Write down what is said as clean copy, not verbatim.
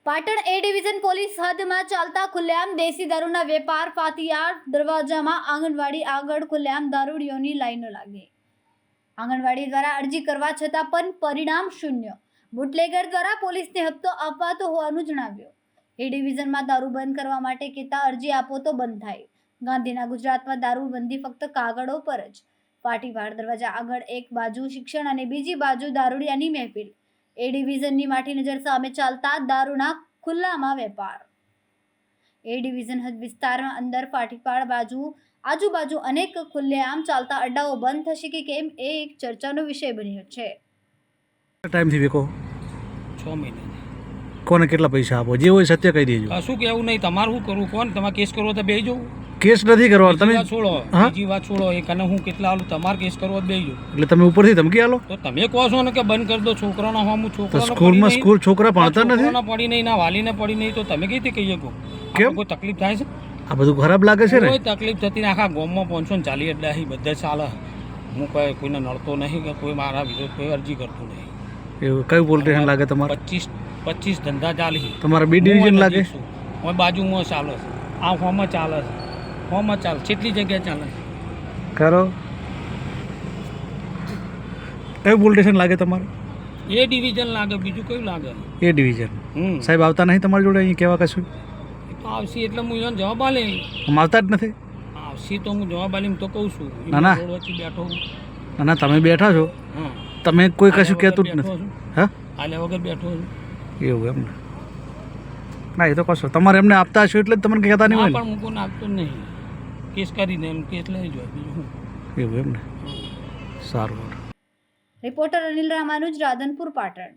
પાટણ એ division police હદમાં ચાલતા ખુલ્લેઆમ દેશી દારૂના વેપાર પાતિયાર દરવાજામાં આંગણવાડી આગળ ખુલ્લેઆમ દારૂડિયોની લાઈનો લાગી। આંગણવાડી દ્વારા અરજી કરવા છતાં પણ પરિણામ શૂન્ય। બુટલેગર દ્વારા પોલીસને હપ્તો અપાતો હોવાનું જણાવ્યું। એ ડિવિઝનમાં દારૂ બંધ કરવા માટે કહેતા અરજી આપો તો બંધ થાય। ગાંધીના ગુજરાતમાં દારૂબંધી ફક્ત કાગળો પર જ। પાટીવાડ દરવાજા આગળ એક બાજુ શિક્ષણ અને બીજી બાજુ દારૂડિયાની મહેફિલ। એ ડિવિઝનની માઠી નજર સામે ચાલતા દારૂના ખુલ્લામાં વેપાર। એ ડિવિઝન હદ વિસ્તારમાં અંદર પાટીવાડ બાજુ આજુબાજુ અનેક ખુલ્લેઆમ ચાલતા અડ્ડાઓ બંધ થશે કે કેમ એ એક ચર્ચાનો વિષય બન્યો છે। ટાઈમથી વેકો 6 મહિના કોને કેટલા પૈસા આપો જે હોય સત્ય કહી દેજો। કશું કેવું નહીં, તમારું શું કરવું? કોણ તમારે કેસ કરવો તો બેસી જવું। કેસ નથી કરવાનો તમે છોડો, હા? બીજી વાત છોડો, એ કને હું કેટલા આલું, તમારે કેસ કરવો તો બેસી જવું। એટલે તમે ઉપરથી ધમકી આલો તો તમે કહો છો ને કે બંધ કરી દો છોકરાનો હું તો છોકરાનો સ્કૂલમાં સ્કૂલ છોકરા ભણતા નથી છોકરાનો પડી નહીં, ના વાલીને પડી નહીં, તો તમે કઈ રીતે કહીએ કહો? કેમ? કોઈ તકલીફ થાય છે? આ બધું ખરાબ લાગે છે ને। કોઈ તકલીફ થતી ને આખા ગામમાં 540 અડ્ડા અહીં બધા ચાલે। હું કોઈને નડતો નહીં કે કોઈ મારા વિરોધ કોઈ અરજી કરતું નહીં। એવું કયું પોલીસ સ્ટેશન લાગે તમારે? 25 ધંધા ચાલી તમારા બી ડિવિઝન લાગે? હું બાજુમાં ચાલે છે, આ ફોર્મમાં ચાલે છે, ફોર્મમાં ચાલે, કેટલી જગ્યાએ ચાલે કરો કયું પોલીસ સ્ટેશન લાગે તમારે? એ ડિવિઝન લાગે, બીજું કયું લાગે? એ ડિવિઝન સાહેબ આવતા નહીં તમારી જોડે અહીં કહેવા કશું? એ તો આવશે એટલે હું એને જવાબ આલે। આમ આવતા જ નથી? આવશે તો હું જવાબ આલીને તો કહું છું। ના, ના. રોડ વચ્ચે બેઠો હું। ના ના તમે બેઠા છો, હા, તમે કોઈ કશું કહેતું જ બેઠો નથી। છું, હા આલ્યા વગર બેઠો છું। એવું એમ ને? ના એ તો કશો તમારે એમને આપતા હશો એટલે જ તમને કહેતા નહીં ના, હોય પણ હું કોઈને આપતો જ નહીં, કેસ કરીને એમ કે એટલે જ હોય, બીજું શું। ને? એવું એમ ને? સારું। રિપોર્ટર અનિલ રામાનુજ, રાધનપુર, પાટણ।